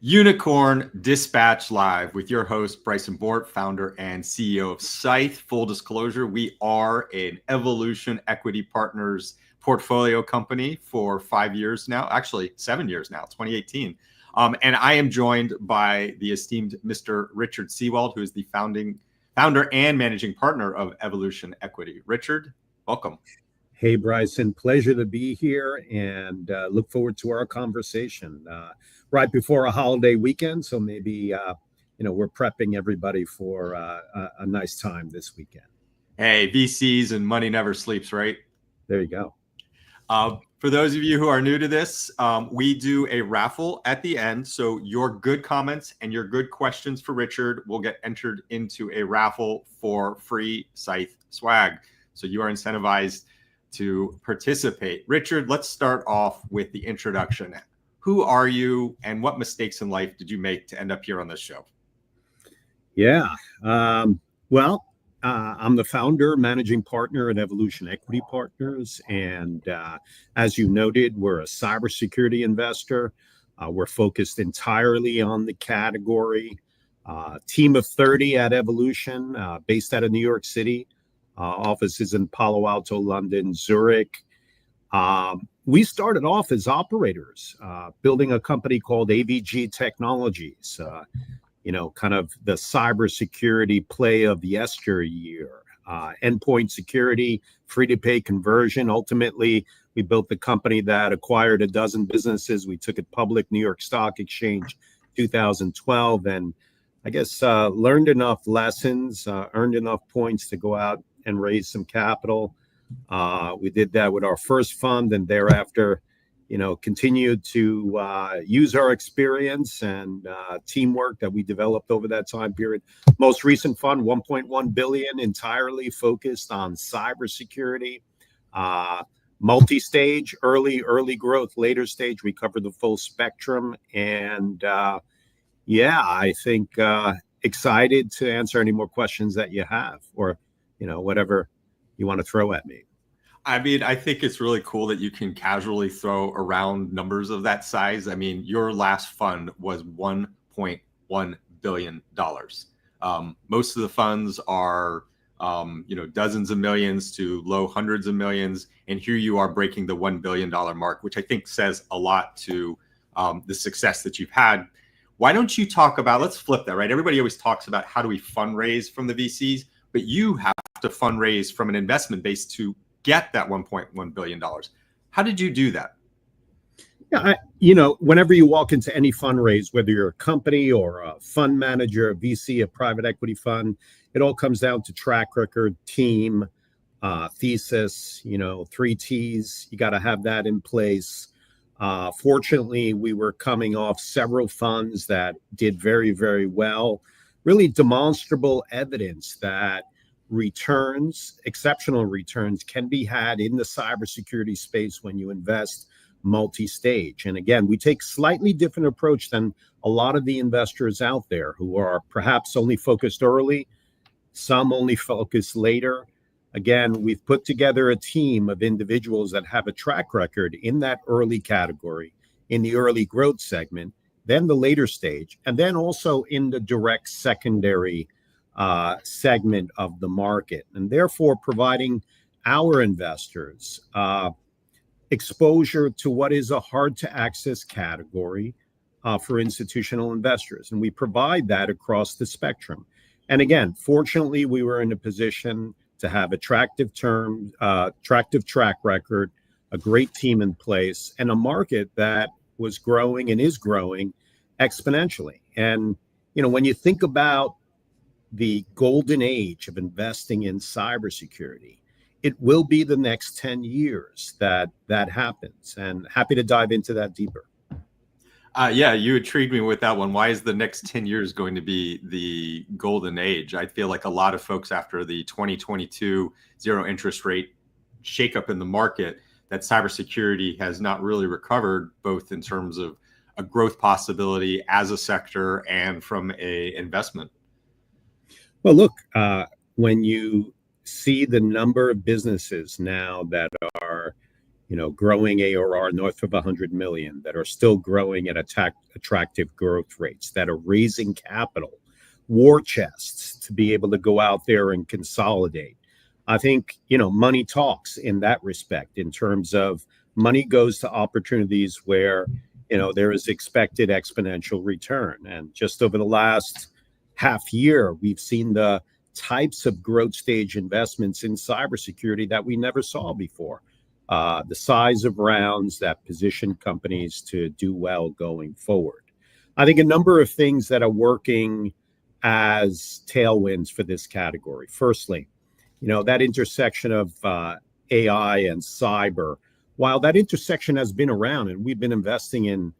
Unicorn Dispatch Live with your host, Bryson Bort, founder and CEO of SCYTHE. Full disclosure, we are an Evolution Equity Partners portfolio company for 5 years now, actually 7 years now, 2018. And I am joined by the esteemed Mr. Richard Seewald, who is the founder and managing partner of Evolution Equity. Richard, welcome. Hey, Bryson, pleasure to be here and look forward to our conversation right before a holiday weekend. So maybe, we're prepping everybody for a nice time this weekend. Hey, VCs and money never sleeps, right? There you go. For those of you who are new to this, we do a raffle at the end. So your good comments and your good questions for Richard will get entered into a raffle for free SCYTHE swag. So you are incentivized to participate. Richard, let's start off with the introduction. Who are you and what mistakes in life did you make to end up here on this show? Yeah. I'm the founder, managing partner at Evolution Equity Partners. And as you noted, we're a cybersecurity investor. We're focused entirely on the category. Team of 30 at Evolution, based out of New York City. Offices in Palo Alto, London, Zurich. We started off as operators, building a company called AVG Technologies, kind of the cybersecurity play of yesteryear. Endpoint security, free-to-pay conversion. Ultimately, we built the company that acquired a dozen businesses. We took it public, New York Stock Exchange, 2012, and I guess learned enough lessons, earned enough points to go out and raise some capital. We did that with our first fund, and thereafter, continued to use our experience and teamwork that we developed over that time period. Most recent fund, 1.1 billion, entirely focused on cybersecurity, multi-stage, early growth, later stage. We covered the full spectrum, and I think excited to answer any more questions that you have, or whatever you want to throw at me. I mean, I think it's really cool that you can casually throw around numbers of that size. I mean, your last fund was $1.1 billion. Most of the funds are, dozens of millions to low hundreds of millions. And here you are breaking the $1 billion mark, which I think says a lot to the success that you've had. Why don't you talk about, let's flip that, right? Everybody always talks about how do we fundraise from the VCs, but you have to fundraise from an investment base to get that $1.1 billion. How did you do that? Yeah, whenever you walk into any fundraise, whether you're a company or a fund manager, a VC, a private equity fund, it all comes down to track record, team, thesis, 3 T's. You got to have that in place. Fortunately, we were coming off several funds that did very, very well. Really demonstrable evidence that exceptional returns can be had in the cybersecurity space when you invest multi-stage. And again, we take slightly different approach than a lot of the investors out there who are perhaps only focused early, some only focused later. Again, we've put together a team of individuals that have a track record in that early category, in the early growth segment, then the later stage, and then also in the direct secondary segment of the market, and therefore providing our investors exposure to what is a hard to access category for institutional investors. And we provide that across the spectrum. And again, fortunately, we were in a position to have attractive track record, a great team in place, and a market that was growing and is growing exponentially. And, when you think about the golden age of investing in cybersecurity, it will be the next 10 years that happens. And happy to dive into that deeper. Yeah, you intrigued me with that one. Why is the next 10 years going to be the golden age? I feel like a lot of folks after the 2022 zero interest rate shakeup in the market, that cybersecurity has not really recovered, both in terms of a growth possibility as a sector and from a investment. Well, look, when you see the number of businesses now that are, growing ARR north of 100 million, that are still growing at attractive growth rates, that are raising capital, war chests to be able to go out there and consolidate. I think, money talks in that respect, in terms of money goes to opportunities where, there is expected exponential return. And just over the last half year, we've seen the types of growth stage investments in cybersecurity that we never saw before. The size of rounds that position companies to do well going forward. I think a number of things that are working as tailwinds for this category. Firstly, that intersection of AI and cyber. While that intersection has been around, and we've been investing in,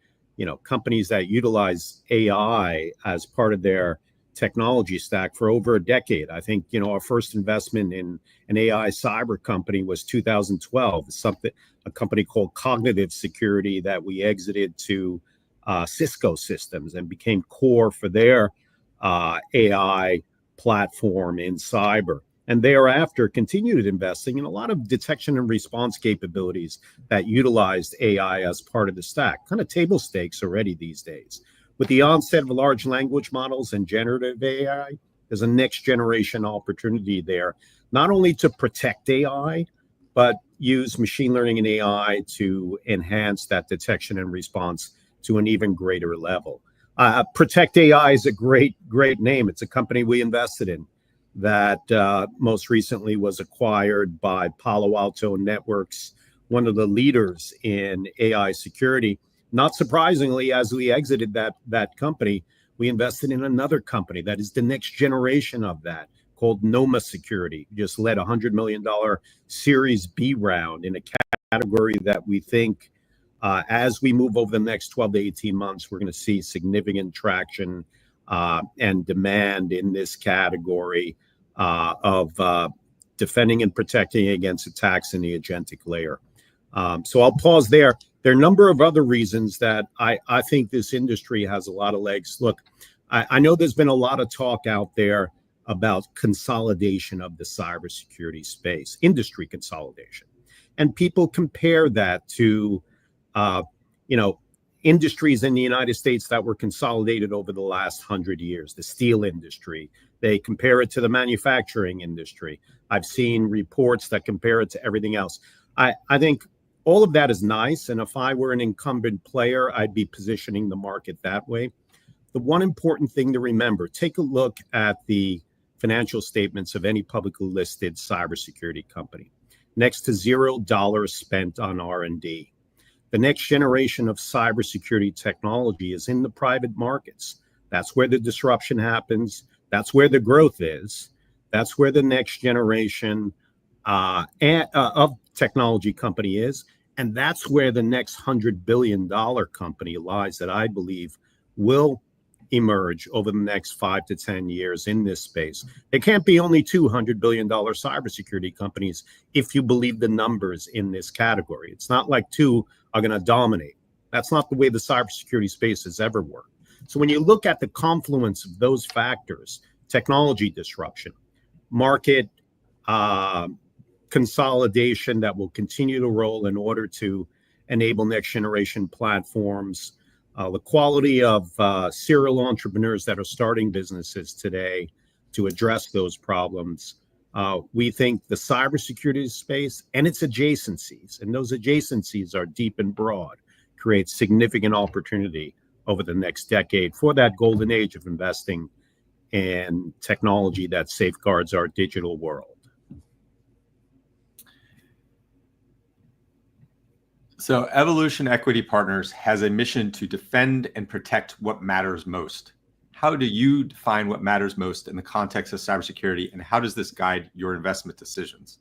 companies that utilize AI as part of their technology stack for over a decade. I think, our first investment in an AI cyber company was 2012, a company called Cognitive Security that we exited to Cisco Systems and became core for their AI platform in cyber. And thereafter continued investing in a lot of detection and response capabilities that utilized AI as part of the stack, kind of table stakes already these days. With the onset of large language models and generative AI, there's a next generation opportunity there, not only to protect AI, but use machine learning and AI to enhance that detection and response to an even greater level. Protect AI is a great name. It's a company we invested in that most recently was acquired by Palo Alto Networks, one of the leaders in AI security. Not surprisingly, as we exited that company, we invested in another company that is the next generation of that, called Noma Security. Just led a $100 million Series B round in a category that we think, as we move over the next 12 to 18 months, we're going to see significant traction and demand in this category of defending and protecting against attacks in the agentic layer. So I'll pause there. There are a number of other reasons that I think this industry has a lot of legs. Look, I know there's been a lot of talk out there about consolidation of the cybersecurity space, industry consolidation. And people compare that to, industries in the United States that were consolidated over the last 100 years, the steel industry. They compare it to the manufacturing industry. I've seen reports that compare it to everything else. I think all of that is nice. And if I were an incumbent player, I'd be positioning the market that way. The one important thing to remember, take a look at the financial statements of any publicly listed cybersecurity company. Next to $0 spent on R&D. The next generation of cybersecurity technology is in the private markets. That's where the disruption happens. That's where the growth is. That's where the next generation of technology company is. And that's where the next $100 billion company lies that I believe will emerge over the next 5 to 10 years in this space. There can't be only $200 billion cybersecurity companies if you believe the numbers in this category. It's not like two are going to dominate. That's not the way the cybersecurity space has ever worked. So when you look at the confluence of those factors, technology disruption, market consolidation that will continue to roll in order to enable next generation platforms, the quality of serial entrepreneurs that are starting businesses today to address those problems. We think the cybersecurity space and its adjacencies, and those adjacencies are deep and broad, create significant opportunity over the next decade for that golden age of investing in technology that safeguards our digital world. So Evolution Equity Partners has a mission to defend and protect what matters most. How do you define what matters most in the context of cybersecurity, and how does this guide your investment decisions?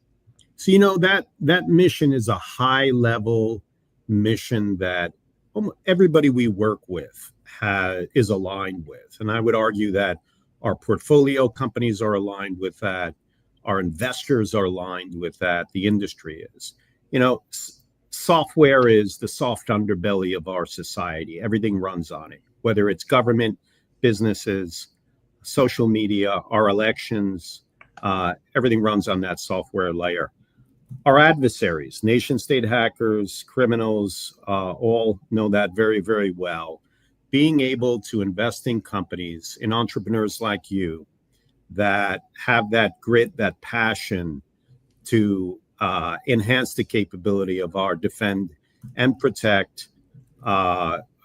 So, that mission is a high-level mission that everybody we work with is aligned with. And I would argue that our portfolio companies are aligned with that. Our investors are aligned with that. The industry is. Software is the soft underbelly of our society. Everything runs on it, whether it's government, businesses, social media, our elections, everything runs on that software layer. Our adversaries, nation state hackers, criminals, all know that very, very well. Being able to invest in companies, in entrepreneurs like you that have that grit, that passion to enhance the capability of our defend and protect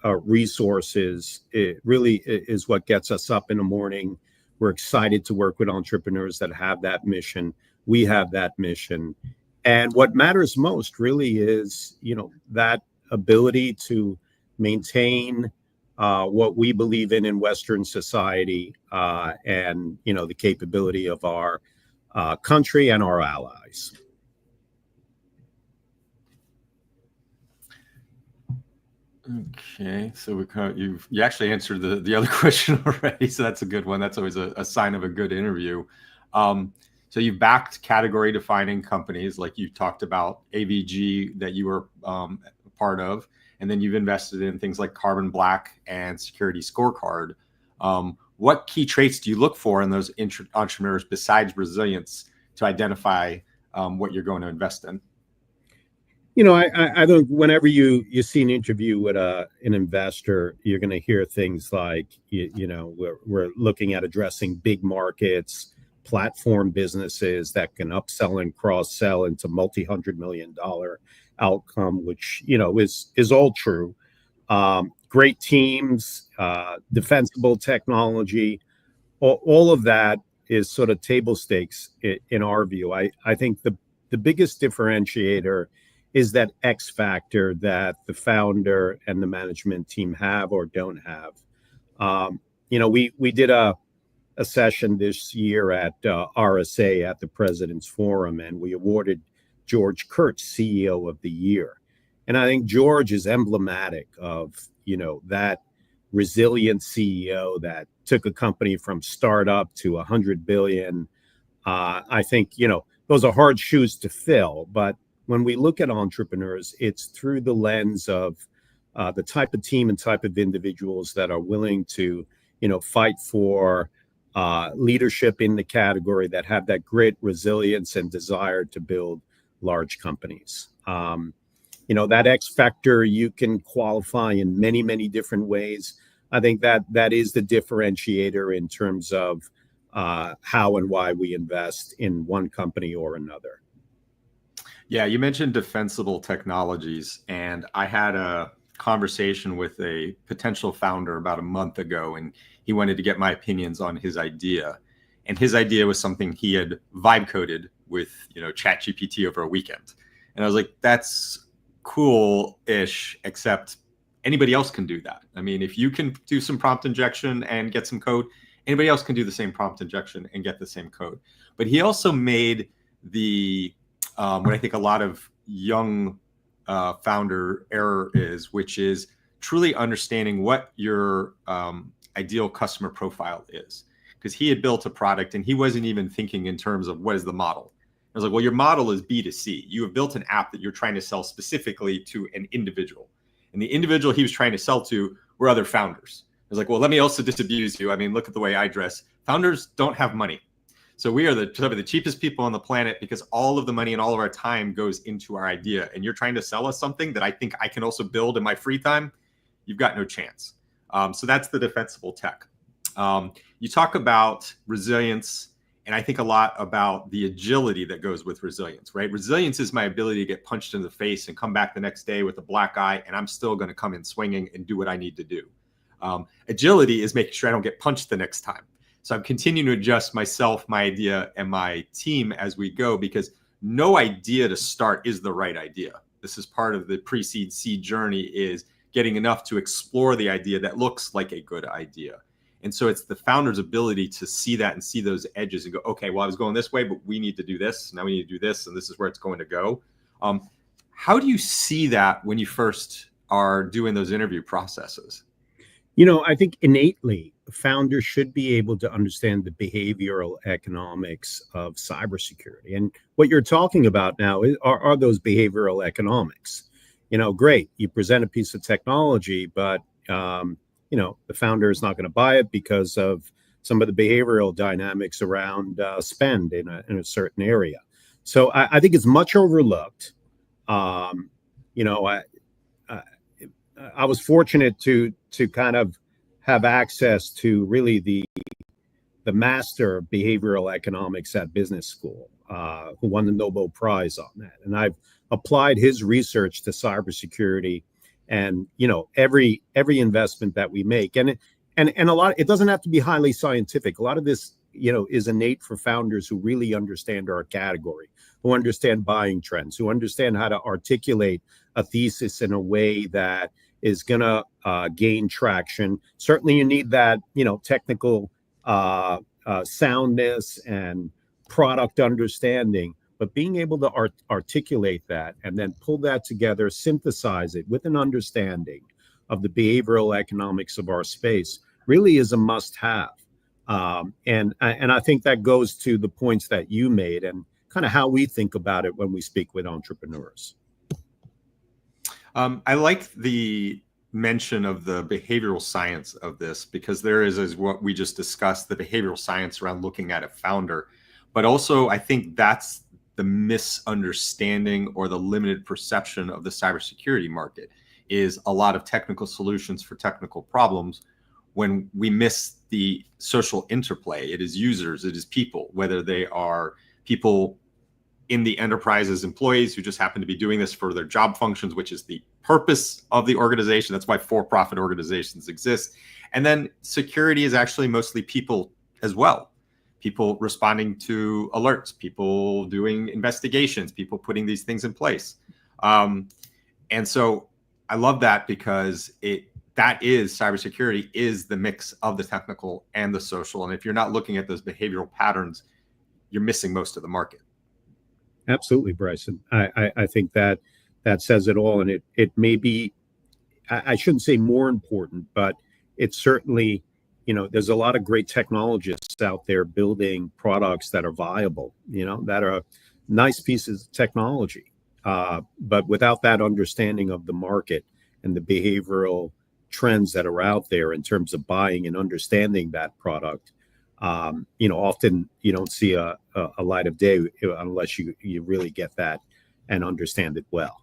resources, it really is what gets us up in the morning. We're excited to work with entrepreneurs that have that mission. We have that mission. And what matters most really is, that ability to maintain what we believe in Western society, and, the capability of our country and our allies. Okay, so you actually answered the other question already, so that's a good one. That's always a sign of a good interview. So you've backed category defining companies like you talked about AVG that you were a part of, and then you've invested in things like Carbon Black and Security Scorecard. What key traits do you look for in those entrepreneurs besides resilience to identify what you're going to invest in? I think whenever you see an interview with an investor, you're going to hear things like, we're looking at addressing big markets, platform businesses that can upsell and cross-sell into multi-$100 million outcome, which, is all true. Great teams, defensible technology, all of that is sort of table stakes in our view. I think the biggest differentiator is that X factor that the founder and the management team have or don't have. We did a session this year at RSA at the President's Forum, and we awarded George Kurtz CEO of the Year. And I think George is emblematic of, that resilient CEO that took a company from startup to 100 billion. I think, those are hard shoes to fill, but when we look at entrepreneurs, it's through the lens of the type of team and type of individuals that are willing to, fight for leadership in the category, that have that grit, resilience, and desire to build large companies. That X factor you can qualify in many, many different ways. I think that is the differentiator in terms of how and why we invest in one company or another. Yeah, you mentioned defensible technologies, and I had a conversation with a potential founder about a month ago, and he wanted to get my opinions on his idea. And his idea was something he had vibe coded with, ChatGPT over a weekend. And I was like, that's cool-ish, except anybody else can do that. I mean, if you can do some prompt injection and get some code, anybody else can do the same prompt injection and get the same code. But he also made what I think a lot of young founder error is, which is truly understanding what your ideal customer profile is. Because he had built a product and he wasn't even thinking in terms of what is the model. I was like, well, your model is B2C. You have built an app that you're trying to sell specifically to an individual. And the individual he was trying to sell to were other founders. I was like, well, let me also disabuse you. I mean, look at the way I dress. Founders don't have money. So we are some of the cheapest people on the planet because all of the money and all of our time goes into our idea. And you're trying to sell us something that I think I can also build in my free time. You've got no chance. So that's the defensible tech. You talk about resilience, and I think a lot about the agility that goes with resilience, right? Resilience is my ability to get punched in the face and come back the next day with a black eye, and I'm still going to come in swinging and do what I need to do. Agility is making sure I don't get punched the next time. So I'm continuing to adjust myself, my idea, and my team as we go, because no idea to start is the right idea. This is part of the pre-seed seed journey, is getting enough to explore the idea that looks like a good idea. And so it's the founder's ability to see that and see those edges and go, okay, well, I was going this way, but we need to do this. Now we need to do this, and this is where it's going to go. How do you see that when you first are doing those interview processes? I think innately founders should be able to understand the behavioral economics of cybersecurity. And what you're talking about now are those behavioral economics. Great, you present a piece of technology, but the founder is not going to buy it because of some of the behavioral dynamics around spend in a certain area. So I think it's much overlooked. Um, you know, I, I was fortunate to kind of have access to really the master of behavioral economics at business school, who won the Nobel Prize on that. And I've applied his research to cybersecurity, and every investment that we make, and a lot. It doesn't have to be highly scientific. A lot of this, is innate for founders who really understand our category, who understand buying trends, who understand how to articulate a thesis in a way that is going to gain traction. Certainly, you need that, technical soundness and product understanding, but being able to articulate that and then pull that together, synthesize it with an understanding of the behavioral economics of our space really is a must-have. And I think that goes to the points that you made and kind of how we think about it when we speak with entrepreneurs. I like the mention of the behavioral science of this, because there is what we just discussed, the behavioral science around looking at a founder. But also, I think that's the misunderstanding or the limited perception of the cybersecurity market, is a lot of technical solutions for technical problems when we miss the social interplay. It is users, it is people, whether they are people in the enterprise as employees who just happen to be doing this for their job functions, which is the purpose of the organization. That's why for-profit organizations exist. And then security is actually mostly people as well. People responding to alerts, people doing investigations, people putting these things in place. And so I love that, because that is cybersecurity, is the mix of the technical and the social. And if you're not looking at those behavioral patterns, you're missing most of the market. Absolutely, Bryson. I think that says it all. And it may be, I shouldn't say more important, but it's certainly, there's a lot of great technologists out there building products that are viable, that are nice pieces of technology. But without that understanding of the market and the behavioral trends that are out there in terms of buying and understanding that product, often you don't see a light of day unless you really get that and understand it well.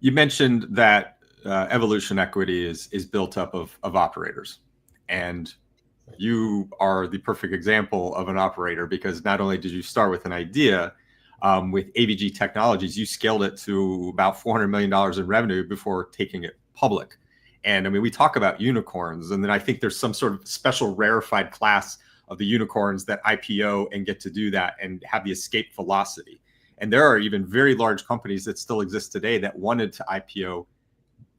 You mentioned that Evolution Equity is built up of operators, and you are the perfect example of an operator, because not only did you start with an idea with AVG Technologies, you scaled it to about $400 million in revenue before taking it public. And I mean, we talk about unicorns, and then I think there's some sort of special rarefied class of the unicorns that IPO and get to do that and have the escape velocity. And there are even very large companies that still exist today that wanted to IPO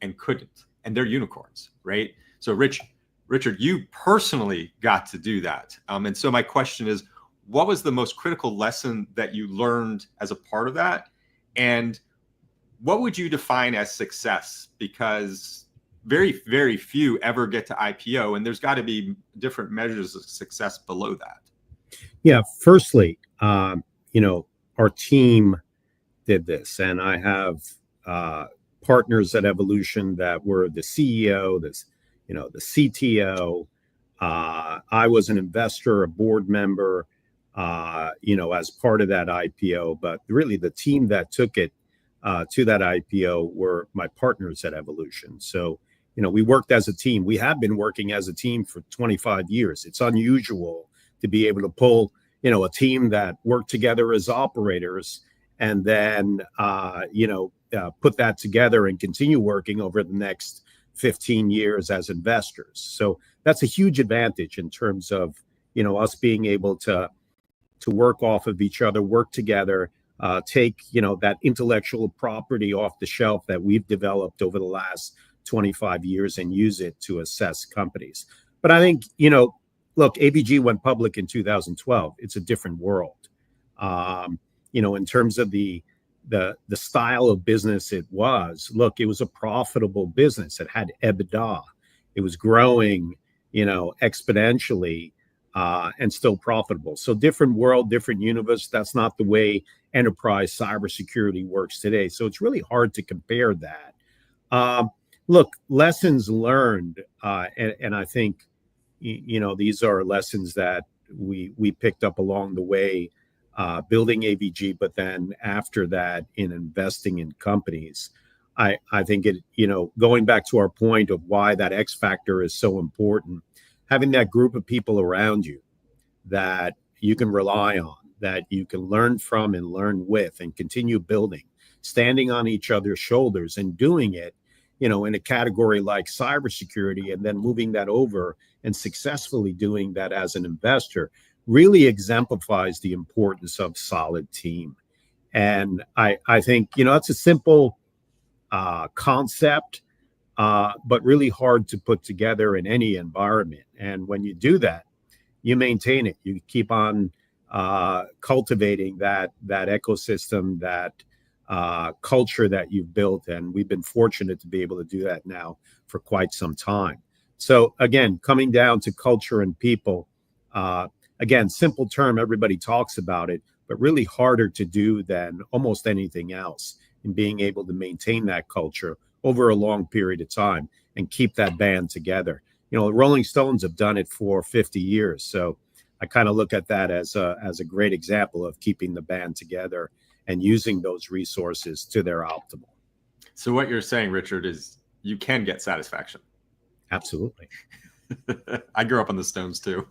and couldn't, and they're unicorns, right? So Richard, you personally got to do that. And so my question is, what was the most critical lesson that you learned as a part of that? And what would you define as success? Because very, very few ever get to IPO, and there's got to be different measures of success below that. Yeah, firstly, our team did this, and I have partners at Evolution that were the CEO, the CTO. I was an investor, a board member, as part of that IPO. But really, the team that took it to that IPO were my partners at Evolution. So, we worked as a team. We have been working as a team for 25 years. It's unusual to be able to pull, a team that worked together as operators and then, put that together and continue working over the next 15 years as investors. So that's a huge advantage in terms of, us being able to work off of each other, work together, take, that intellectual property off the shelf that we've developed over the last 25 years and use it to assess companies. But I think, look, AVG went public in 2012. It's a different world. In terms of the style of business it was, look, it was a profitable business. It had EBITDA. It was growing, exponentially, and still profitable. So different world, different universe. That's not the way enterprise cybersecurity works today. So it's really hard to compare that. Look, lessons learned, and I think, these are lessons that we picked up along the way. building AVG, but then after that in investing in companies. I think it, going back to our point of why that X factor is so important, having that group of people around you that you can rely on, that you can learn from and learn with and continue building, standing on each other's shoulders and doing it, in a category like cybersecurity, and then moving that over and successfully doing that as an investor really exemplifies the importance of solid team. And I think, that's a simple concept, but really hard to put together in any environment. And when you do that, you maintain it. You keep on cultivating that ecosystem, that culture that you've built. And we've been fortunate to be able to do that now for quite some time. So again, coming down to culture and people, again, simple term, everybody talks about it, but really harder to do than almost anything else in being able to maintain that culture over a long period of time and keep that band together. The Rolling Stones have done it for 50 years. So I kind of look at that as a great example of keeping the band together and using those resources to their optimal. So what you're saying, Richard, is you can get satisfaction. Absolutely. I grew up on the Stones too.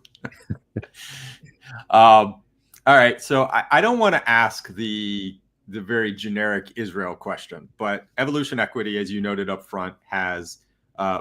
All right. So I don't want to ask the very generic Israel question, but Evolution Equity, as you noted up front, has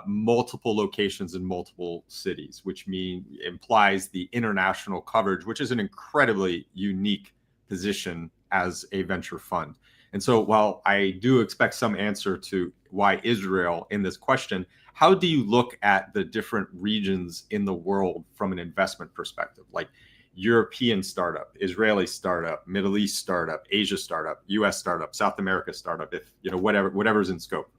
multiple locations in multiple cities, which implies the international coverage, which is an incredibly unique position as a venture fund. And so while I do expect some answer to why Israel in this question, how do you look at the different regions in the world from an investment perspective? Like European startup, Israeli startup, Middle East startup, Asia startup, US startup, South America startup, if whatever's in scope.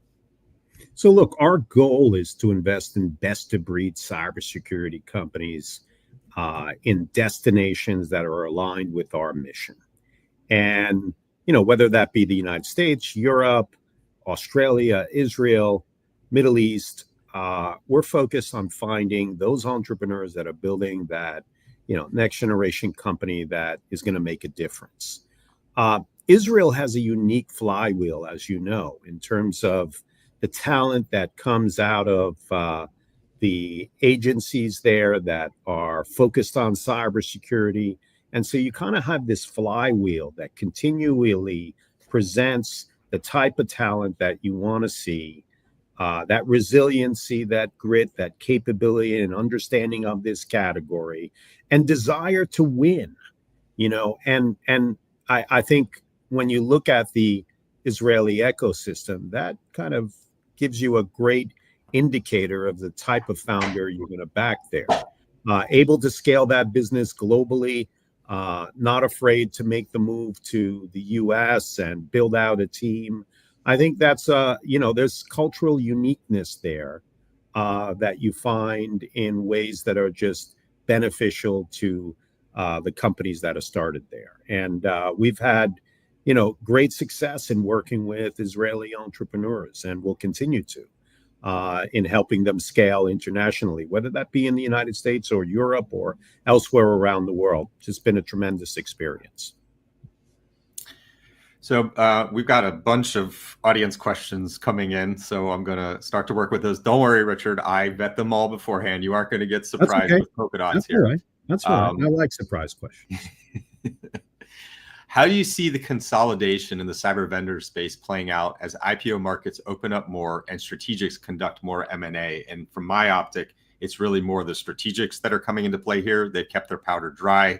So look, our goal is to invest in best of breed cybersecurity companies in destinations that are aligned with our mission. And, whether that be the United States, Europe, Australia, Israel, Middle East, we're focused on finding those entrepreneurs that are building that, next generation company that is going to make a difference. Israel has a unique flywheel, as you know, in terms of the talent that comes out of the agencies there that are focused on cybersecurity. And so you kind of have this flywheel that continually presents the type of talent that you want to see, that resiliency, that grit, that capability and understanding of this category and desire to win, and I think when you look at the Israeli ecosystem, that kind of gives you a great indicator of the type of founder you're going to back there. Able to scale that business globally, not afraid to make the move to the US and build out a team. I think that's, there's cultural uniqueness there that you find in ways that are just beneficial to the companies that are started there. And we've had, great success in working with Israeli entrepreneurs, and will continue to in helping them scale internationally, whether that be in the United States or Europe or elsewhere around the world. It's just been a tremendous experience. So we've got a bunch of audience questions coming in, so I'm going to start to work with those. Don't worry, Richard. I vet them all beforehand. You aren't going to get surprised with polka dots here. All right. That's all right. I like surprise questions. How do you see the consolidation in the cyber vendor space playing out as IPO markets open up more and strategics conduct more M&A? And from my optic, it's really more the strategics that are coming into play here. They've kept their powder dry.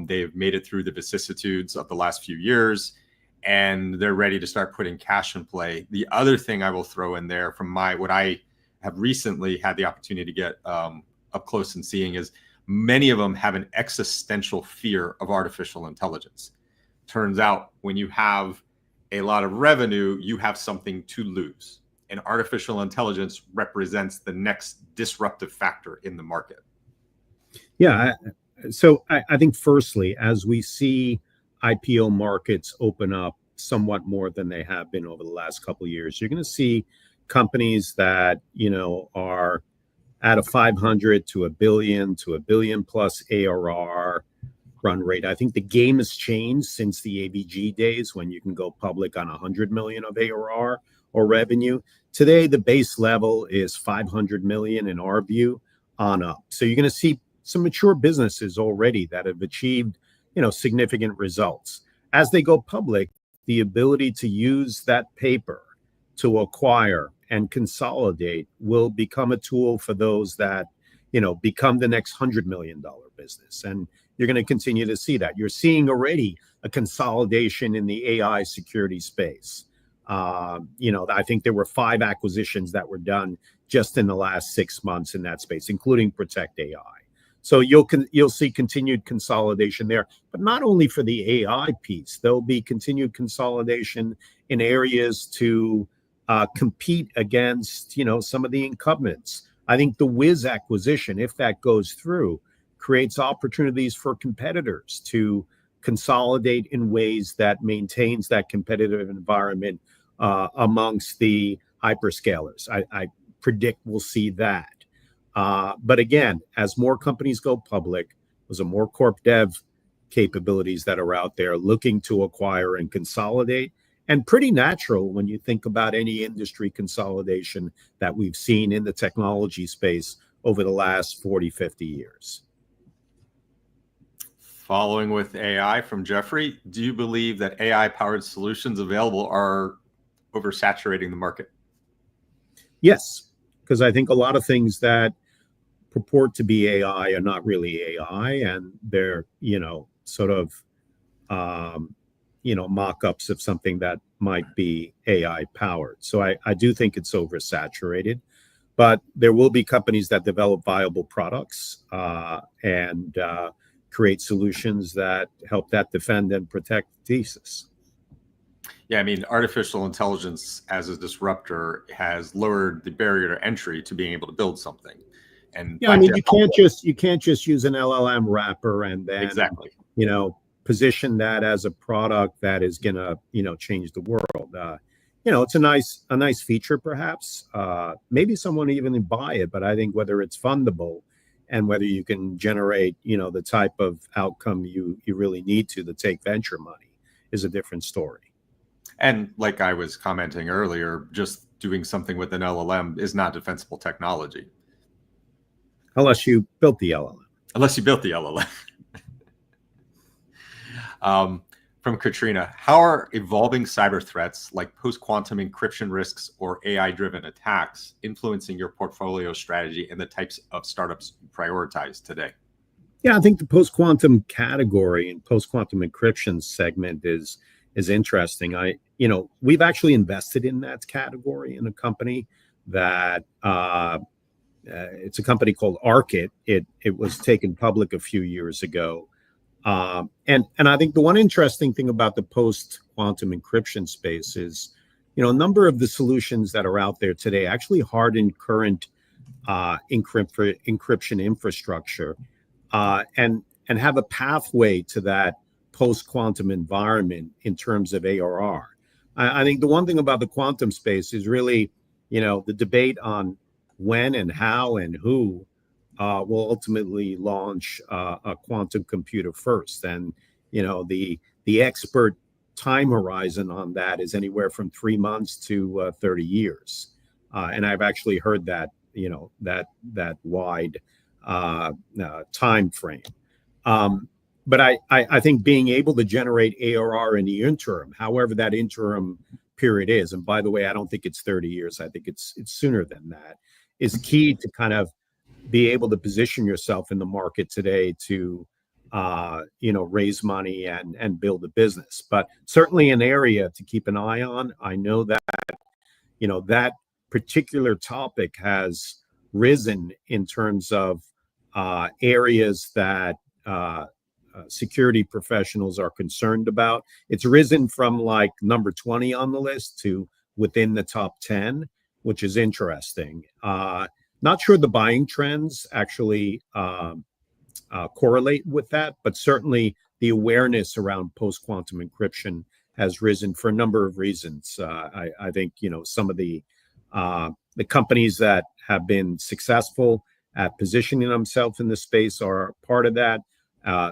They've made it through the vicissitudes of the last few years, and they're ready to start putting cash in play. The other thing I will throw in there from what I have recently had the opportunity to get up close and seeing is many of them have an existential fear of artificial intelligence. Turns out when you have a lot of revenue, you have something to lose. And artificial intelligence represents the next disruptive factor in the market. Yeah. So I think firstly, as we see IPO markets open up somewhat more than they have been over the last couple of years, you're going to see companies that, are at a 500 to a billion plus ARR, run rate. I think the game has changed since the AVG days when you can go public on 100 million of ARR or revenue. Today, the base level is 500 million in our view on up. So you're going to see some mature businesses already that have achieved, significant results. As they go public, the ability to use that paper to acquire and consolidate will become a tool for those that, become the next $100 million business. And you're going to continue to see that. You're seeing already a consolidation in the AI security space. I think there were 5 acquisitions that were done just in the last 6 months in that space, including Protect AI. So you'll see continued consolidation there, but not only for the AI piece. There'll be continued consolidation in areas to compete against, some of the incumbents. I think the Wiz acquisition, if that goes through, creates opportunities for competitors to consolidate in ways that maintains that competitive environment amongst the hyperscalers. I predict we'll see that. But again, as more companies go public, there's a more corp dev capabilities that are out there looking to acquire and consolidate. And pretty natural when you think about any industry consolidation that we've seen in the technology space over the last 40, 50 years. Following with AI from Jeffrey, do you believe that AI-powered solutions available are oversaturating the market? Yes, because I think a lot of things that purport to be AI are not really AI, and they're, sort of, mock-ups of something that might be AI-powered. So I do think it's oversaturated, but there will be companies that develop viable products and create solutions that help that defend and protect the thesis. Yeah, I mean, artificial intelligence as a disruptor has lowered the barrier to entry to being able to build something. And yeah, I mean, you can't just use an LLM wrapper and then exactly, position that as a product that is gonna change the world. It's a nice feature perhaps. Maybe someone even buy it, but I think whether it's fundable and whether you can generate the type of outcome you really need to take venture money is a different story. And like I was commenting earlier, just doing something with an LLM is not defensible technology. Unless you built the LLM. Unless you built the LLM. From Katrina, how are evolving cyber threats like post-quantum encryption risks or AI-driven attacks influencing your portfolio strategy and the types of startups you prioritize today? Yeah, I think the post-quantum category and post-quantum encryption segment is interesting. We've actually invested in that category in a company that it's a company called Arkit. It was taken public a few years ago. And I think the one interesting thing about the post-quantum encryption space is, a number of the solutions that are out there today actually harden current encryption infrastructure and have a pathway to that post-quantum environment in terms of ARR. I think the one thing about the quantum space is really, the debate on when and how and who will ultimately launch a quantum computer first. And, the expert time horizon on that is anywhere from 3 months to 30 years. And I've actually heard that, that wide time frame. But I think being able to generate ARR in the interim, however that interim period is, and by the way, I don't think it's 30 years, I think it's sooner than that, is key to kind of be able to position yourself in the market today to raise money and build a business. But certainly an area to keep an eye on. I know that that particular topic has risen in terms of areas that security professionals are concerned about. It's risen from like number 20 on the list to within the top 10, which is interesting. Not sure the buying trends actually correlate with that, but certainly the awareness around post-quantum encryption has risen for a number of reasons. I think some of the companies that have been successful at positioning themselves in the space are part of that.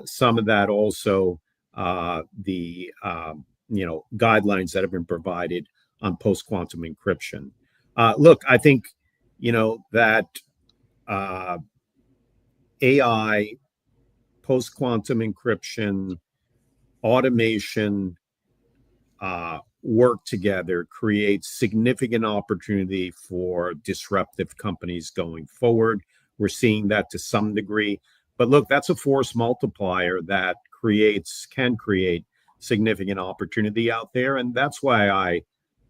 Some of that also the guidelines that have been provided on post-quantum encryption. Look, I think that AI, post-quantum encryption, automation work together creates significant opportunity for disruptive companies going forward. We're seeing that to some degree. But look, that's a force multiplier that can create significant opportunity out there. And that's why I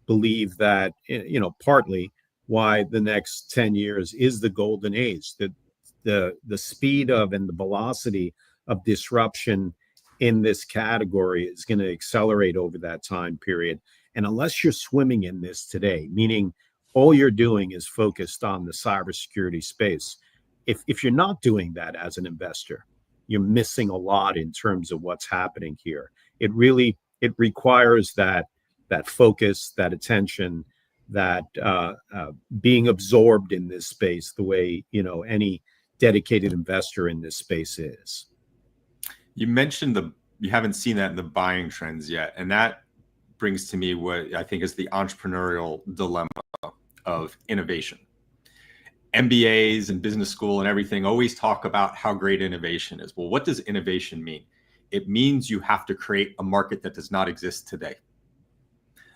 believe that, partly why the next 10 years is the golden age, that the speed of and the velocity of disruption in this category is going to accelerate over that time period. And unless you're swimming in this today, meaning all you're doing is focused on the cybersecurity space, if you're not doing that as an investor, you're missing a lot in terms of what's happening here. It requires that focus, that attention, that being absorbed in this space the way any dedicated investor in this space is. You mentioned you haven't seen that in the buying trends yet. And that brings to me what I think is the entrepreneurial dilemma of innovation. MBAs and business school and everything always talk about how great innovation is. Well, what does innovation mean? It means you have to create a market that does not exist today.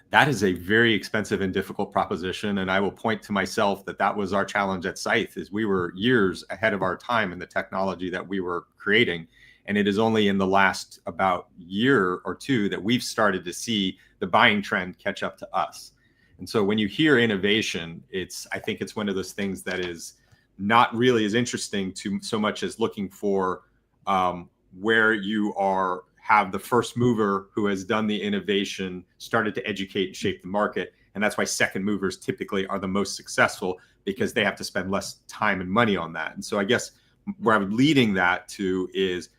That is a very expensive and difficult proposition. And I will point to myself that was our challenge at SCYTHE, is we were years ahead of our time in the technology that we were creating. And it is only in the last about year or two that we've started to see the buying trend catch up to us. And so when you hear innovation, I think it's one of those things that is not really as interesting to so much as looking for where you have the first mover who has done the innovation, started to educate and shape the market. And that's why second movers typically are the most successful, because they have to spend less time and money on that. And so I guess where I'm leading that to is,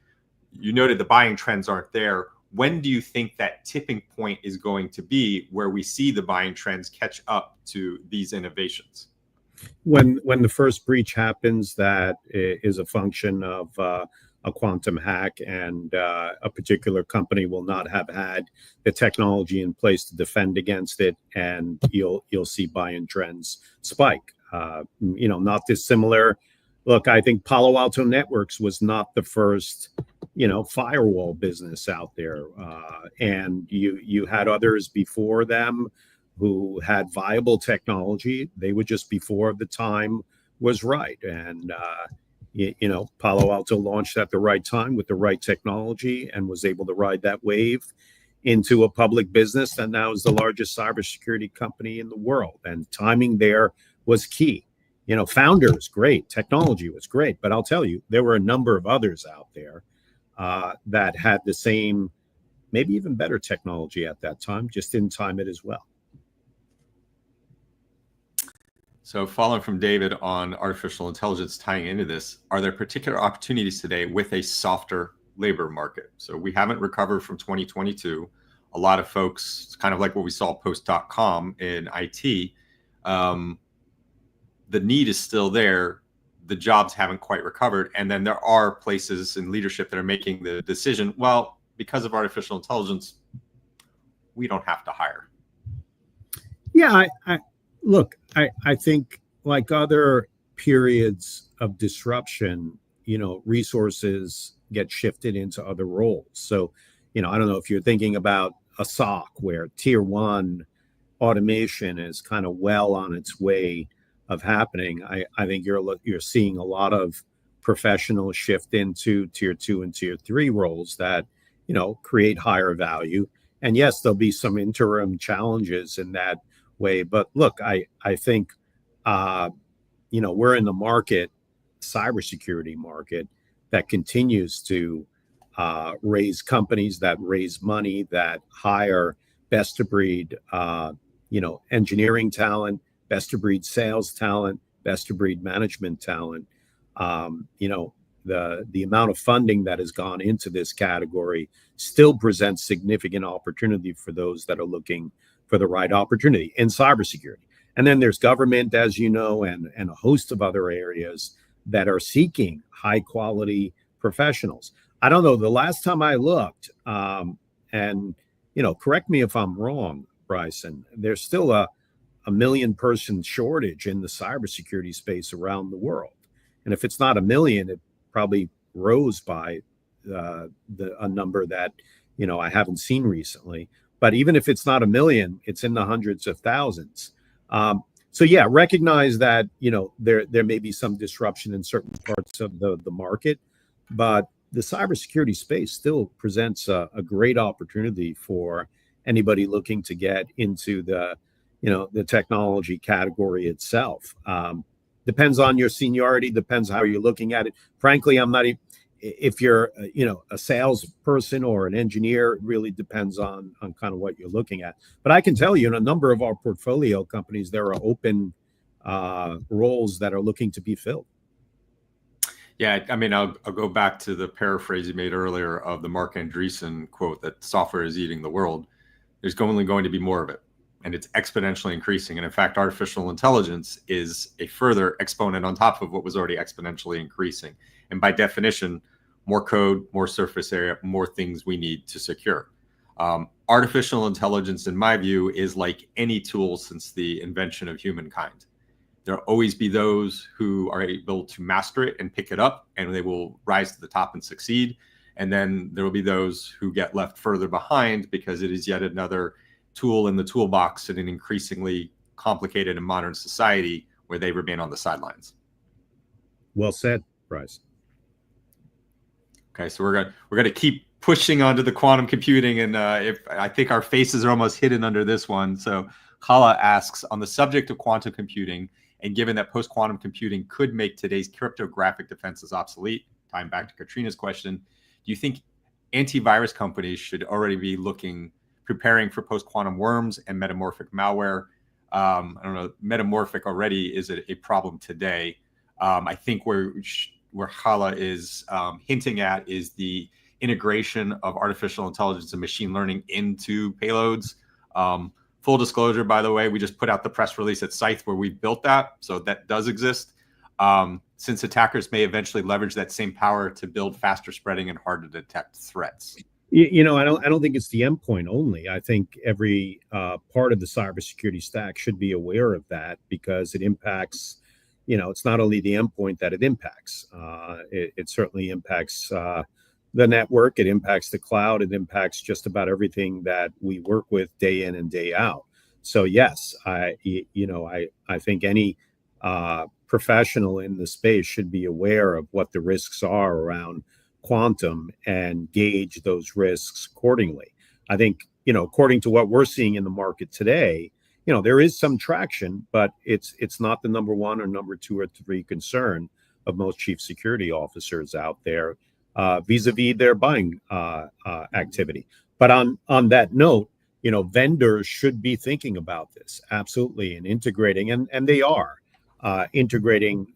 you noted the buying trends aren't there. When do you think that tipping point is going to be where we see the buying trends catch up to these innovations? When the first breach happens, that is a function of a quantum hack, and a particular company will not have had the technology in place to defend against it, and you'll see buying trends spike. Not dissimilar. Look, I think Palo Alto Networks was not the first firewall business out there. And you had others before them who had viable technology. They were just before the time was right. And, Palo Alto launched at the right time with the right technology and was able to ride that wave into a public business that now is the largest cybersecurity company in the world. And timing there was key. Founder was great. Technology was great. But I'll tell you, there were a number of others out there that had the same, maybe even better technology at that time, just didn't time it as well. So following from David on artificial intelligence tying into this, are there particular opportunities today with a softer labor market? So we haven't recovered from 2022. A lot of folks, it's kind of like what we saw post.com in IT. The need is still there. The jobs haven't quite recovered. And then there are places in leadership that are making the decision, well, because of artificial intelligence, we don't have to hire. Yeah, I think like other periods of disruption, resources get shifted into other roles. So, I don't know if you're thinking about a SOC where tier one automation is kind of well on its way of happening. I think you're seeing a lot of professionals shift into tier two and tier three roles that create higher value. And yes, there'll be some interim challenges in that way. But look, I think we're in the market, cybersecurity market, that continues to raise companies, that raise money, that hire best of breed engineering talent, best of breed sales talent, best of breed management talent. The amount of funding that has gone into this category still presents significant opportunity for those that are looking for the right opportunity in cybersecurity. And then there's government, as you know, and a host of other areas that are seeking high quality professionals. I don't know. The last time I looked, and correct me if I'm wrong, Bryson, there's still a million person shortage in the cybersecurity space around the world. And if it's not a million, it probably rose by a number that I haven't seen recently. But even if it's not a million, it's in the hundreds of thousands. So yeah, recognize that there may be some disruption in certain parts of the market, but the cybersecurity space still presents a great opportunity for anybody looking to get into the technology category itself. Depends on your seniority, depends how you're looking at it. Frankly, I'm not even, if you're a salesperson or an engineer, it really depends on kind of what you're looking at. But I can tell you, in a number of our portfolio companies, there are open roles that are looking to be filled. Yeah, I mean, I'll go back to the paraphrase you made earlier of the Mark Andreessen quote that software is eating the world. There's only going to be more of it, and it's exponentially increasing. And in fact, artificial intelligence is a further exponent on top of what was already exponentially increasing. And by definition, more code, more surface area, more things we need to secure. Artificial intelligence, in my view, is like any tool since the invention of humankind. There'll always be those who are able to master it and pick it up, and they will rise to the top and succeed. And then there will be those who get left further behind because it is yet another tool in the toolbox in an increasingly complicated and modern society where they remain on the sidelines. Well said, Bryce. Okay, so we're gonna keep pushing onto the quantum computing, and if I think our faces are almost hidden under this one. So Hala asks, on the subject of quantum computing, and given that post-quantum computing could make today's cryptographic defenses obsolete, tying back to Katrina's question, do you think antivirus companies should already be preparing for post-quantum worms and metamorphic malware? I don't know, metamorphic already is a problem today. I think where Hala is hinting at is the integration of artificial intelligence and machine learning into payloads. Full disclosure, by the way, we just put out the press release at SCYTHE where we built that. So that does exist. Since attackers may eventually leverage that same power to build faster spreading and hard to detect threats. I don't think it's the endpoint only. I think every part of the cybersecurity stack should be aware of that, because it impacts, it's not only the endpoint that it impacts. It certainly impacts the network, it impacts the cloud, it impacts just about everything that we work with day in and day out. So yes, I think any professional in the space should be aware of what the risks are around quantum and gauge those risks accordingly. I think, according to what we're seeing in the market today, there is some traction, but it's not the number one or number two or three concern of most chief security officers out there vis-a-vis their buying activity. But on that note, vendors should be thinking about this absolutely and integrating, and they are integrating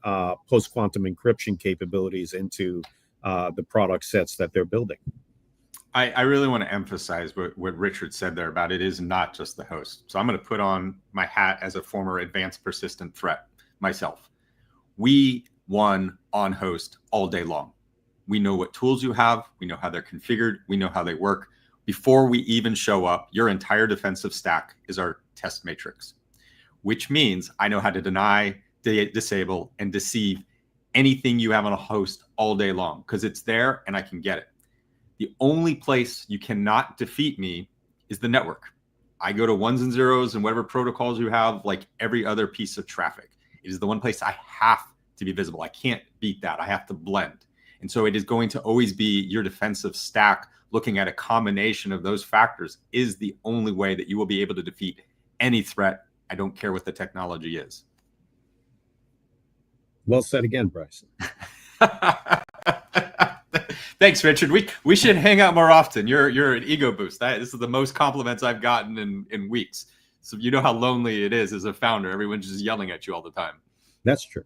post-quantum encryption capabilities into the product sets that they're building. I really want to emphasize what Richard said there about it is not just the host. So I'm going to put on my hat as a former advanced persistent threat myself. We won on host all day long. We know what tools you have. We know how they're configured. We know how they work. Before we even show up, your entire defensive stack is our test matrix, which means I know how to deny, disable, and deceive anything you have on a host all day long, because it's there and I can get it. The only place you cannot defeat me is the network. I go to ones and zeros and whatever protocols you have, like every other piece of traffic. It is the one place I have to be visible. I can't beat that. I have to blend. And so it is going to always be your defensive stack. Looking at a combination of those factors is the only way that you will be able to defeat any threat. I don't care what the technology is. Well said again, Bryson. Thanks, Richard. We should hang out more often. You're an ego boost. This is the most compliments I've gotten in weeks. So you know how lonely it is as a founder. Everyone's just yelling at you all the time. That's true.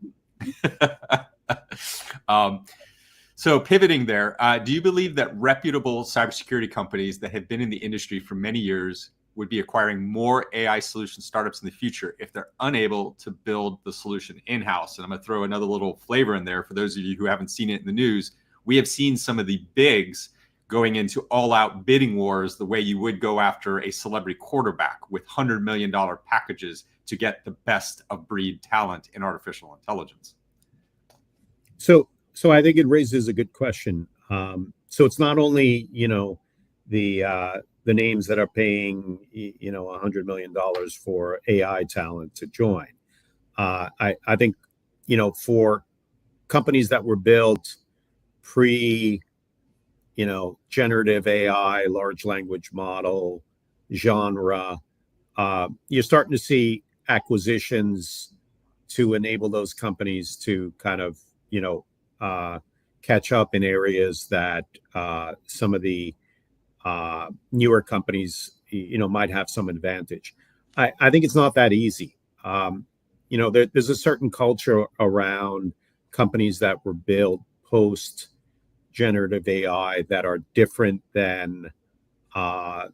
So pivoting there, do you believe that reputable cybersecurity companies that have been in the industry for many years would be acquiring more AI solution startups in the future if they're unable to build the solution in-house? And I'm going to throw another little flavor in there for those of you who haven't seen it in the news. we have seen some of the bigs going into all-out bidding wars the way you would go after a celebrity quarterback with $100 million packages to get the best of breed talent in artificial intelligence. So I think it raises a good question. So it's not only, the names that are paying, $100 million for AI talent to join. I think, for companies that were built pre, generative AI, large language model genre, you're starting to see acquisitions to enable those companies to kind of, catch up in areas that some of the newer companies, might have some advantage. I think it's not that easy. There's a certain culture around companies that were built post generative AI that are different than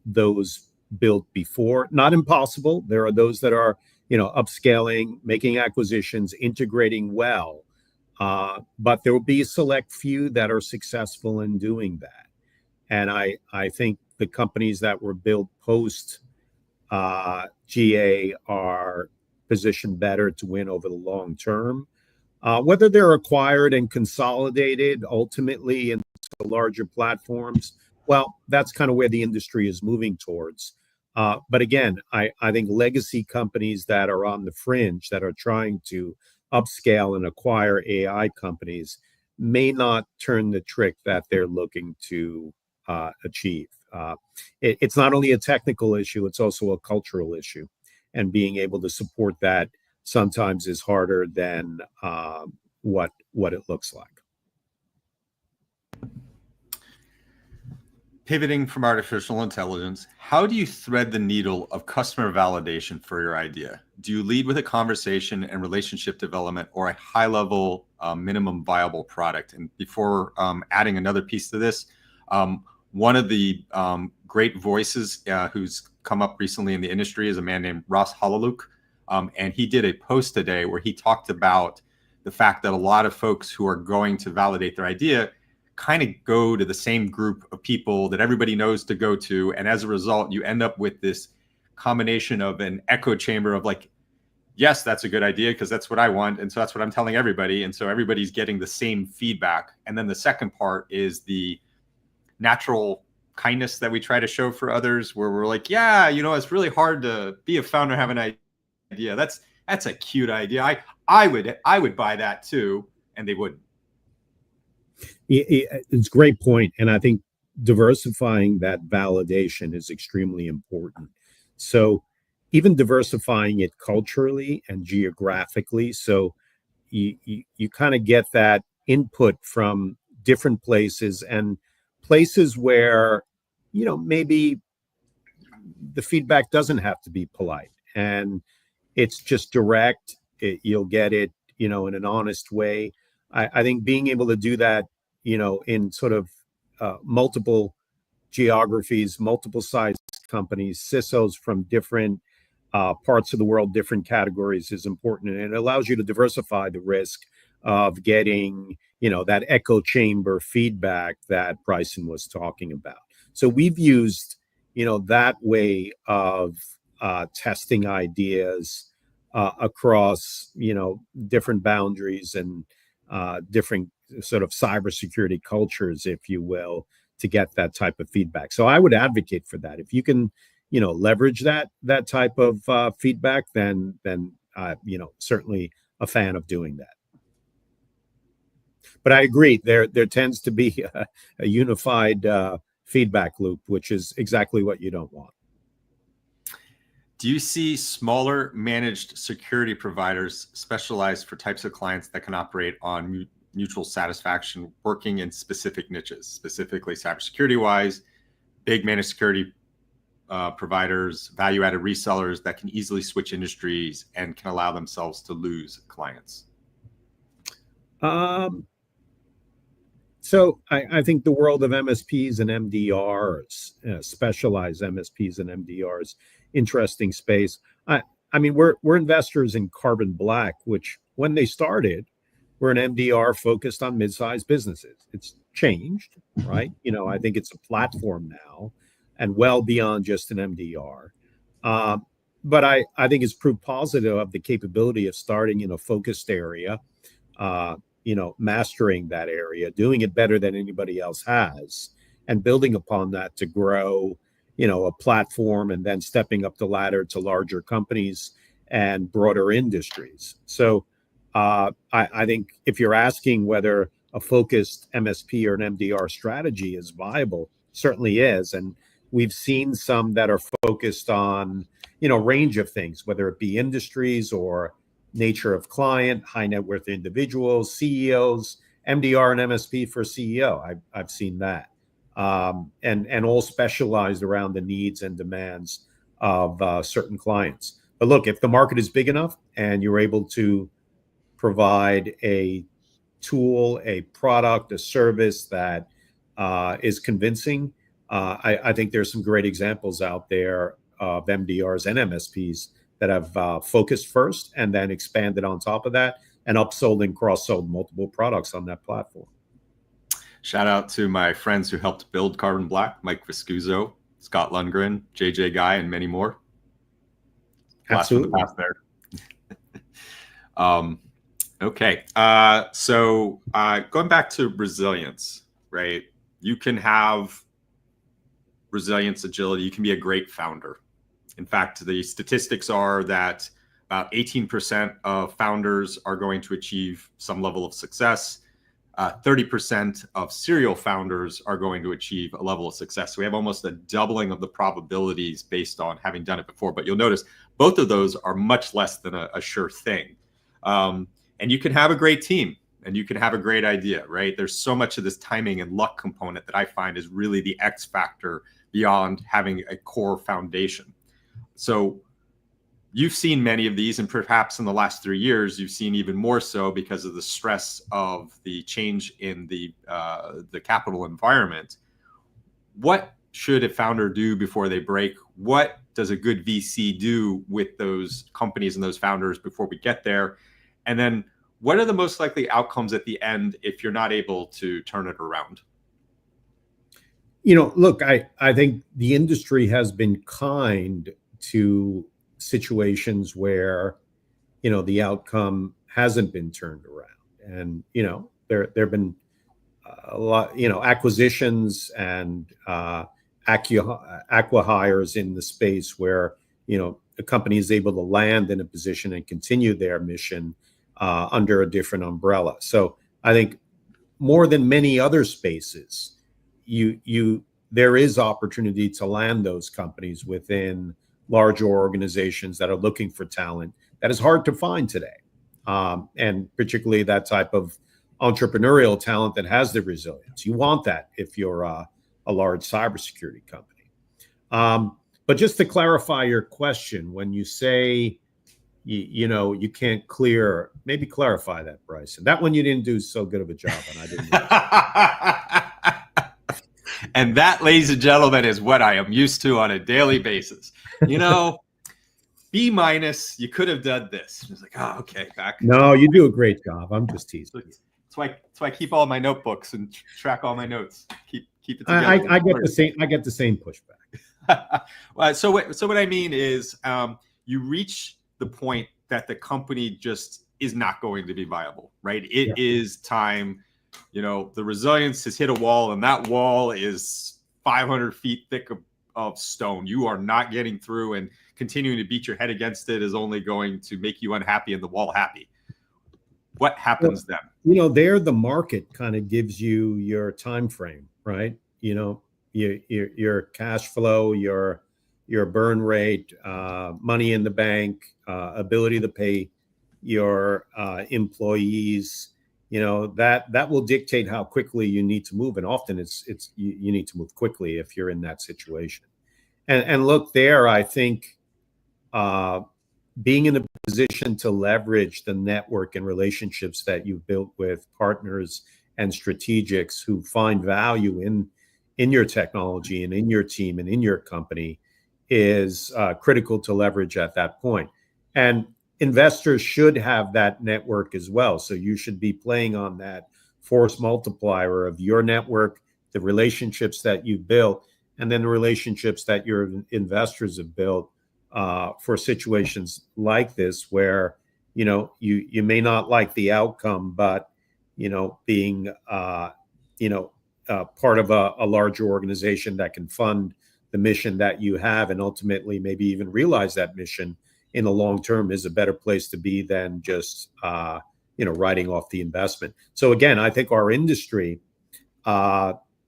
those built before. Not impossible. There are those that are, upscaling, making acquisitions, integrating well. But there will be a select few that are successful in doing that. And I think the companies that were built post GA are positioned better to win over the long term. Whether they're acquired and consolidated ultimately into larger platforms, well, that's kind of where the industry is moving towards. But again, I think legacy companies that are on the fringe, that are trying to upscale and acquire AI companies, may not turn the trick that they're looking to achieve. It's not only a technical issue, it's also a cultural issue. And being able to support that sometimes is harder than what it looks like. Pivoting from artificial intelligence, how do you thread the needle of customer validation for your idea? Do you lead with a conversation and relationship development, or a high-level minimum viable product? And before adding another piece to this, one of the great voices who's come up recently in the industry is a man named Ross Holaluk. And he did a post today where he talked about the fact that a lot of folks who are going to validate their idea kind of go to the same group of people that everybody knows to go to. And as a result, you end up with this combination of an echo chamber of like, yes, that's a good idea because that's what I want. And so that's what I'm telling everybody. And so everybody's getting the same feedback. And then the second part is the natural kindness that we try to show for others, where we're like, yeah, it's really hard to be a founder, have an idea. That's a cute idea. I would buy that too. And they wouldn't. It's a great point. And I think diversifying that validation is extremely important. So even diversifying it culturally and geographically, so you kind of get that input from different places, and places where, maybe the feedback doesn't have to be polite and it's just direct. You'll get it, in an honest way. I think being able to do that, in sort of multiple geographies, multiple size companies, CISOs from different parts of the world, different categories, is important. And it allows you to diversify the risk of getting, that echo chamber feedback that Bryson was talking about. So we've used, that way of testing ideas across, different boundaries and different sort of cybersecurity cultures, if you will, to get that type of feedback. So I would advocate for that. If you can, leverage that type of feedback, then certainly a fan of doing that. But I agree, there tends to be a unified feedback loop, which is exactly what you don't want. Do you see smaller managed security providers specialized for types of clients that can operate on mutual satisfaction, working in specific niches, specifically cybersecurity wise, big managed security providers, value-added resellers that can easily switch industries and can allow themselves to lose clients? So I think the world of MSPs and MDRs, specialized MSPs and MDRs, interesting space. I mean, we're investors in Carbon Black, which when they started, were an MDR focused on mid-sized businesses. It's changed, right? I think it's a platform now and well beyond just an MDR. But I think it's proof positive of the capability of starting in a focused area, mastering that area, doing it better than anybody else has, and building upon that to grow, a platform, and then stepping up the ladder to larger companies and broader industries. So I think if you're asking whether a focused MSP or an MDR strategy is viable, certainly is. And we've seen some that are focused on, range of things, whether it be industries or nature of client, high net worth individuals, CEOs, MDR and MSP for CEO. I've seen that. And all specialized around the needs and demands of certain clients. But look, if the market is big enough and you're able to provide a tool, a product, a service that is convincing, I think there's some great examples out there of MDRs and MSPs that have focused first and then expanded on top of that and upsold and cross-sold multiple products on that platform. Shout out to my friends who helped build Carbon Black, Mike Viscuso, Scott Lundgren, JJ Guy, and many more. Blast from the past there. Okay. So going back to resilience, right? You can have resilience, agility. You can be a great founder. In fact, the statistics are that about 18% of founders are going to achieve some level of success. 30% of serial founders are going to achieve a level of success. So we have almost a doubling of the probabilities based on having done it before. But you'll notice both of those are much less than a sure thing. And you can have a great team and you can have a great idea, right? There's so much of this timing and luck component that I find is really the X factor beyond having a core foundation. So you've seen many of these, and perhaps in the last 3 years, you've seen even more so because of the stress of the change in the capital environment. What should a founder do before they break? What does a good VC do with those companies and those founders before we get there? And then what are the most likely outcomes at the end if you're not able to turn it around? Look, I think the industry has been kind to situations where, the outcome hasn't been turned around. And, there have been a lot, acquisitions and acqui-hires in the space where, the company is able to land in a position and continue their mission under a different umbrella. So I think more than many other spaces, there is opportunity to land those companies within larger organizations that are looking for talent that is hard to find today. And particularly that type of entrepreneurial talent that has the resilience. You want that if you're a large cybersecurity company. But just to clarify your question, when you say, you can't clear, maybe clarify that, Bryson. That one you didn't do so good of a job on. I didn't. And that, ladies and gentlemen, is what I am used to on a daily basis. B-, you could have done this. It's like, oh, okay, back. No, you do a great job. I'm just teasing. That's why I keep all my notebooks and track all my notes. Keep it together. I get the same pushback. So what I mean is, you reach the point that the company just is not going to be viable, right? It is time. The resilience has hit a wall, and that wall is 500 feet thick of stone. You are not getting through, and continuing to beat your head against it is only going to make you unhappy and the wall happy. What happens then? There the market kind of gives you your time frame, right? Your cash flow, your burn rate, money in the bank, ability to pay your employees. That will dictate how quickly you need to move, and often you need to move quickly if you're in that situation. And look, there, I think being in a position to leverage the network and relationships that you've built with partners and strategics who find value in your technology and in your team and in your company is critical to leverage at that point. And investors should have that network as well. So you should be playing on that force multiplier of your network, the relationships that you've built, and then the relationships that your investors have built for situations like this, where you may not like the outcome, but being part of a larger organization that can fund the mission that you have, and ultimately maybe even realize that mission in the long term, is a better place to be than just writing off the investment. So again, I think our industry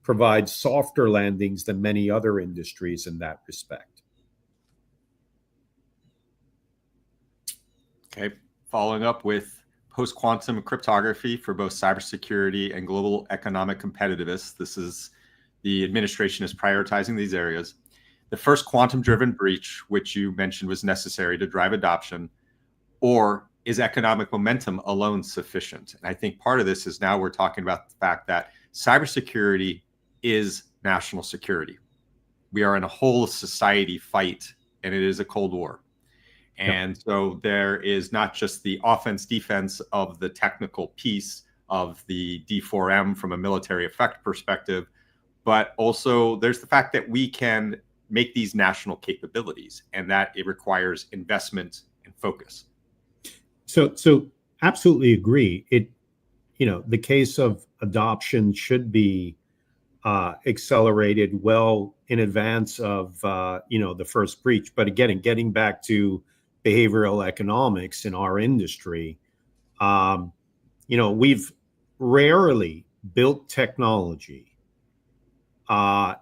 provides softer landings than many other industries in that respect. Okay, following up with post-quantum cryptography for both cybersecurity and global economic competitiveness. This is the administration is prioritizing these areas. The first quantum-driven breach, which you mentioned was necessary to drive adoption, or is economic momentum alone sufficient? And I think part of this is now we're talking about the fact that cybersecurity is national security. We are in a whole society fight, and it is a Cold War. And so there is not just the offense defense of the technical piece of the D4M from a military effect perspective, but also there's the fact that we can make these national capabilities, and that it requires investment and focus. So absolutely agree. The case of adoption should be accelerated well in advance of the first breach. But again, getting back to behavioral economics in our industry, we've rarely built technology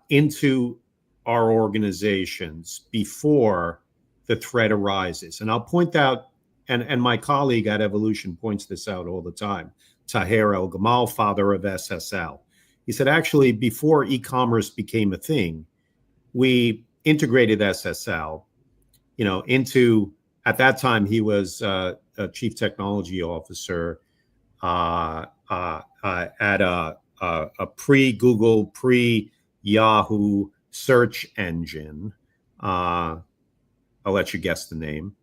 into our organizations before the threat arises. And I'll point out, and my colleague at Evolution points this out all the time, Taher El-Gamal, father of SSL. He said, actually, before e-commerce became a thing, we integrated SSL, into, at that time, he was a chief technology officer at a pre-Google, pre-Yahoo search engine. I'll let you guess the name.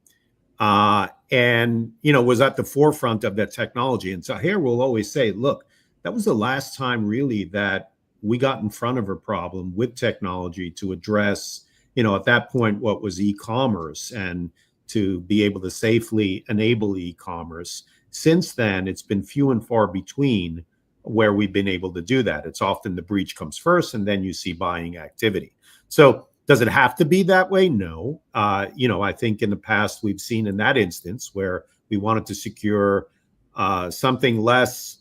And was at the forefront of that technology. And Taher will always say, look, that was the last time really that we got in front of a problem with technology to address, at that point, what was e-commerce, and to be able to safely enable e-commerce. Since then, it's been few and far between where we've been able to do that. It's often the breach comes first, and then you see buying activity. So does it have to be that way? No. I think in the past we've seen in that instance where we wanted to secure something less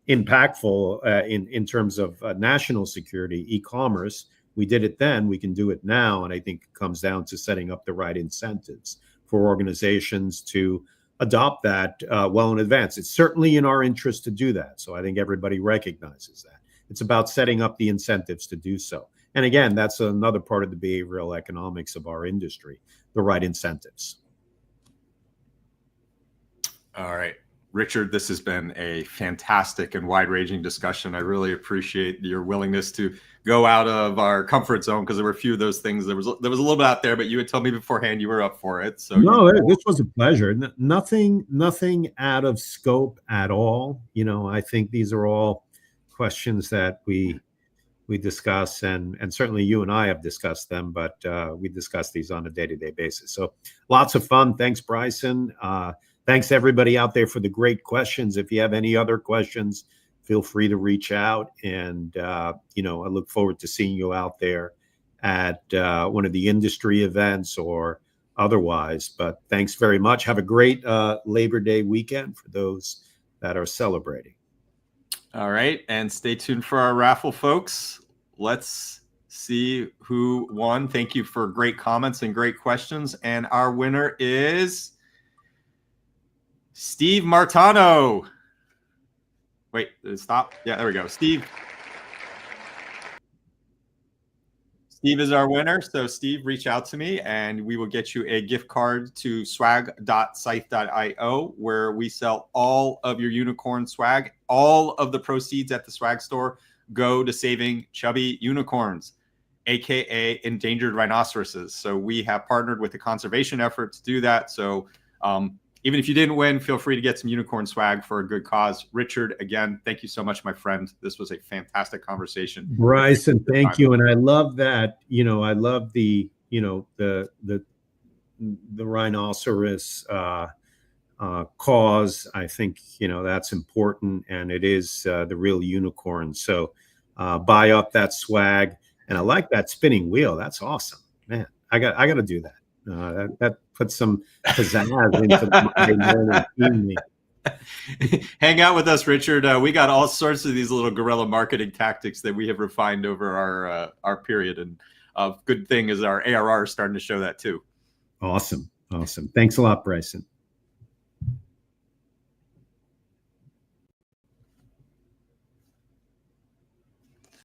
impactful in terms of national security, e-commerce. We did it then, we can do it now. And I think it comes down to setting up the right incentives for organizations to adopt that well in advance. It's certainly in our interest to do that. So I think everybody recognizes that. It's about setting up the incentives to do so. And again, that's another part of the behavioral economics of our industry, the right incentives. All right. Richard, this has been a fantastic and wide-ranging discussion. I really appreciate your willingness to go out of our comfort zone, because there were a few of those things. There was a little bit out there, but you had told me beforehand you were up for it. So no, this was a pleasure. Nothing out of scope at all. I think these are all questions that we discuss, and certainly you and I have discussed them, but we discuss these on a day-to-day basis. So lots of fun. Thanks, Bryson. Thanks everybody out there for the great questions. If you have any other questions, feel free to reach out. And, I look forward to seeing you out there at one of the industry events or otherwise. But thanks very much. Have a great Labor Day weekend for those that are celebrating. All right. And stay tuned for our raffle, folks. Let's see who won. Thank you for great comments and great questions. And our winner is Steve Martano. Wait, did it stop? Yeah, there we go. Steve is our winner. So Steve, reach out to me and we will get you a gift card to swag.scythe.io, where we sell all of your unicorn swag. All of the proceeds at the swag store go to saving chubby unicorns, aka endangered rhinoceroses. So we have partnered with the conservation effort to do that. So even if you didn't win, feel free to get some unicorn swag for a good cause. Richard, again, thank you so much, my friend. This was a fantastic conversation. Bryson, thank you. And I love that, I love the, the rhinoceros cause. I think, that's important, and it is the real unicorn. So buy up that swag. And I like that spinning wheel. That's awesome, man. I got to do that. That puts some pizzazz into the Monday morning evening. Hang out with us, Richard. We got all sorts of these little guerrilla marketing tactics that we have refined over our period. And good thing is our ARR is starting to show that too. Awesome. Thanks a lot, Bryson.